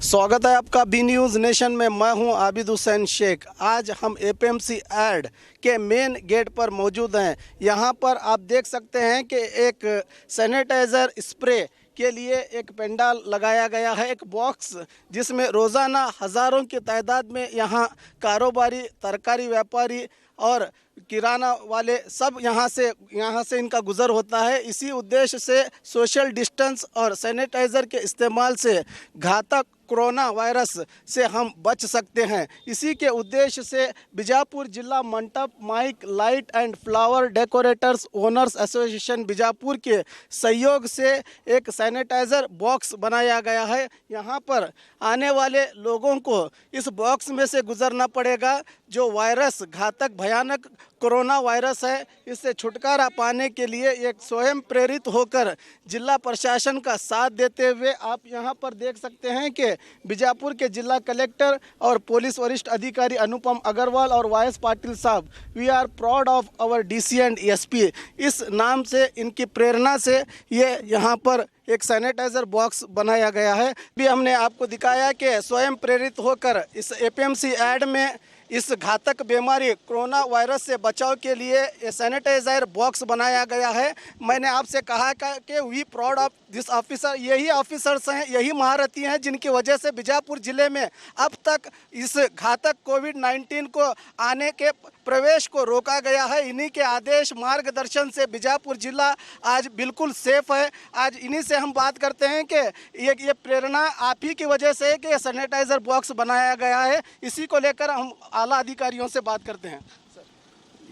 स्वागत है आपका बी न्यूज़ नेशन में। मैं हूं आबिद हुसैन शेख। आज हम एपीएमसी ऐड के मेन गेट पर मौजूद हैं। यहां पर आप देख सकते हैं कि एक सैनिटाइज़र स्प्रे के लिए एक पंडाल लगाया गया है, एक बॉक्स जिसमें रोज़ाना हज़ारों की तादाद में यहां कारोबारी, तरकारी व्यापारी और किराना वाले सब यहाँ से इनका गुज़र होता है। इसी उद्देश्य से सोशल डिस्टेंस और सैनिटाइज़र के इस्तेमाल से घातक कोरोना वायरस से हम बच सकते हैं। इसी के उद्देश्य से बीजापुर जिला mandap mike light and flower decorators owners association Bijapur के सहयोग से एक सैनिटाइज़र बॉक्स बनाया गया है। यहाँ पर आने वाले लोगों को इस बॉक्स में से गुजरना पड़ेगा। जो वायरस घातक भयानक कोरोना वायरस है, इससे छुटकारा पाने के लिए एक स्वयं प्रेरित होकर जिला प्रशासन का साथ देते हुए आप यहाँ पर देख सकते हैं कि बीजापुर के जिला कलेक्टर और पुलिस वरिष्ठ अधिकारी अनुपम अग्रवाल और vice Patil sahab, we are proud of our DC and SP, इस नाम से इनकी प्रेरणा से ये यहाँ पर एक सैनिटाइज़र बॉक्स बनाया गया है। भी हमने आपको दिखाया कि स्वयं प्रेरित होकर इस एपीएमसी ऐड में इस घातक बीमारी कोरोना वायरस से बचाव के लिए ये सैनिटाइज़र बॉक्स बनाया गया है। मैंने आपसे कहा कि we proud of this officer, यही ऑफिसर्स हैं, यही महारथी हैं जिनकी वजह से बीजापुर ज़िले में अब तक इस घातक कोविड-19 को आने के प्रवेश को रोका गया है। इन्हीं के आदेश मार्गदर्शन से बीजापुर ज़िला आज बिल्कुल सेफ है। आज इन्हीं से हम बात करते हैं कि ये प्रेरणा आप ही की वजह से है कि सैनिटाइज़र बॉक्स बनाया गया है। इसी को लेकर हम आला अधिकारियों से बात करते हैं।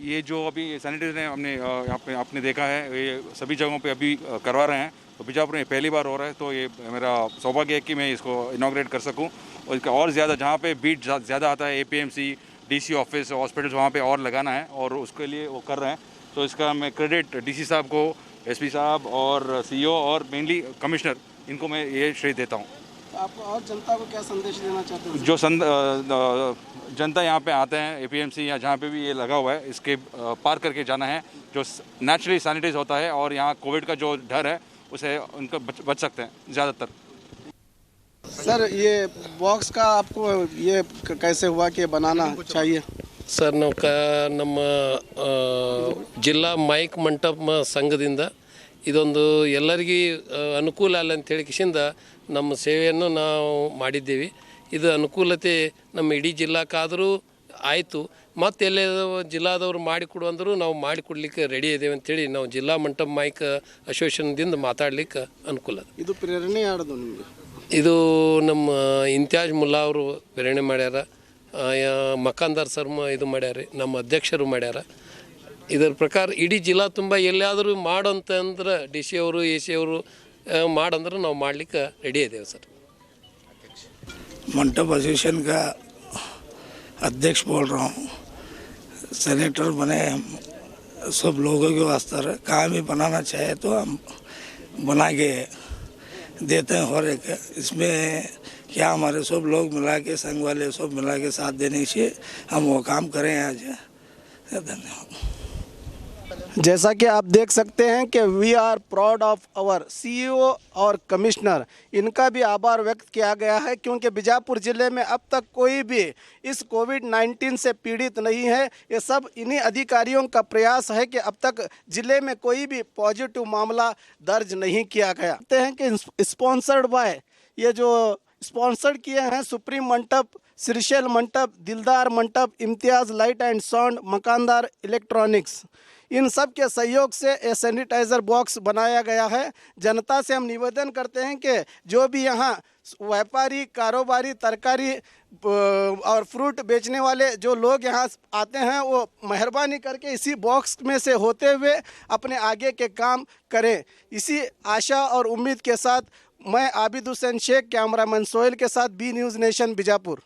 ये जो अभी सैनिटाइजर हमने यहाँ पे आपने देखा है, ये सभी जगहों पे अभी करवा रहे हैं। तो बीजापुर में पहली बार हो रहा है, तो ये मेरा सौभाग्य है कि मैं इसको इनॉग्रेट कर सकूं। और इसका और ज़्यादा जहाँ पे बीट ज़्यादा आता है, एपीएमसी, डीसी ऑफिस, हॉस्पिटल्स, वहाँ पे और लगाना है और उसके लिए वो कर रहे हैं। तो इसका मैं क्रेडिट डीसी साहब को, एसपी साहब और सीईओ और मेनली कमिश्नर, इनको मैं ये श्रेय देता हूँ। आप और जनता को क्या संदेश देना चाहते हैं? जो जनता यहाँ पे आते हैं, एपीएमसी या जहाँ पे भी ये लगा हुआ है, इसके पार करके जाना है, जो नेचुरली सैनिटाइज होता है और यहाँ कोविड का जो डर है उसे उनको बच सकते हैं ज़्यादातर। सर, ये बॉक्स का आपको ये कैसे हुआ कि बनाना चाहिए? ಸರ್ ನಮ್ಮ ಜಿಲ್ಲಾ ಮೈಕ್ ಮಂಟಪ ಸಂಘದಿಂದ ಇದೊಂದು ಎಲ್ಲರಿಗೂ ಅನುಕೂಲ ಅಲ್ಲ ಅಂತೇಳಿ ಕಿಶಿಂದ ನಮ್ಮ ಸೇವೆಯನ್ನು ನಾವು ಮಾಡಿದ್ದೇವೆ. ಇದು ಅನುಕೂಲತೆ ನಮ್ಮ ಇಡೀ ಜಿಲ್ಲಾಕ್ಕಾದರೂ ಆಯಿತು, ಮತ್ತು ಎಲ್ಲೇ ಜಿಲ್ಲಾದವರು ಮಾಡಿಕೊಡುವಂದರೂ ನಾವು ಮಾಡಿಕೊಡ್ಲಿಕ್ಕೆ ರೆಡಿ ಇದ್ದೇವೆ ಅಂತೇಳಿ ನಾವು ಜಿಲ್ಲಾ ಮಂಟಪ ಮೈಕ್ ಅಸೋಸಿಯೇಷನ್ದಿಂದ ಮಾತಾಡ್ಲಿಕ್ಕೆ ಅನುಕೂಲ. ಇದು ಪ್ರೇರಣೆ ಯಾರ್ದು ನಿಮಗೆ? ಇದು ನಮ್ಮ ಇಂತಿಯಾಜ್ ಮುಲ್ಲಾ ಅವರು ಪ್ರೇರಣೆ ಮಾಡ್ಯಾರ, ಮಕಾಂದಾರ್ ಸರ್ ಇದು ಮಾಡ್ಯಾರ, ನಮ್ಮ ಅಧ್ಯಕ್ಷರು ಮಾಡ್ಯಾರ. ಇದರ ಪ್ರಕಾರ ಇಡೀ ಜಿಲ್ಲಾ ತುಂಬ ಎಲ್ಲಾದರೂ ಮಾಡೋಂತಂದ್ರೆ ಡಿ ಸಿ ಅವರು, ಎ ಸಿ ಅವರು ಮಾಡಂದ್ರೆ ನಾವು ಮಾಡಲಿಕ್ಕೆ ರೆಡಿ ಇದ್ದೇವೆ ಸರ್. मंडप एसोसिएशन का अध्यक्ष बोल रहा हूँ। सैनिटाइजर बने सब लोगों के वास्ते कहाँ भी बनाना चाहे तो हम बना के देते हैं हर एक। इसमें क्या हमारे सब लोग मिला के, संघ वाले सब मिला के साथ देने से हम वो काम करें आज। धन्यवाद। जैसा कि आप देख सकते हैं कि we are proud of our CEO और कमिश्नर, इनका भी आभार व्यक्त किया गया है क्योंकि बीजापुर ज़िले में अब तक कोई भी इस कोविड-19 से पीड़ित नहीं है। ये सब इन्हीं अधिकारियों का प्रयास है कि अब तक ज़िले में कोई भी पॉजिटिव मामला दर्ज नहीं किया गया। कहते हैं कि स्पॉन्सर्ड बाय, ये जो स्पॉन्सर्ड किए हैं सुप्रीम मंडप, Srisaila Mandap, Dildar Mandap, Imtiaz light and sound, Makandar electronics, इन सब के सहयोग से ये सैनिटाइज़र बॉक्स बनाया गया है। जनता से हम निवेदन करते हैं कि जो भी यहाँ व्यापारी, कारोबारी, तरकारी और फ्रूट बेचने वाले जो लोग यहाँ आते हैं, वो मेहरबानी करके इसी बॉक्स में से होते हुए अपने आगे के काम करें। इसी आशा और उम्मीद के साथ मैं आबिद हुसैन शेख, कैमरामैन सोहेल के साथ बी न्यूज़ नेशन बीजापुर।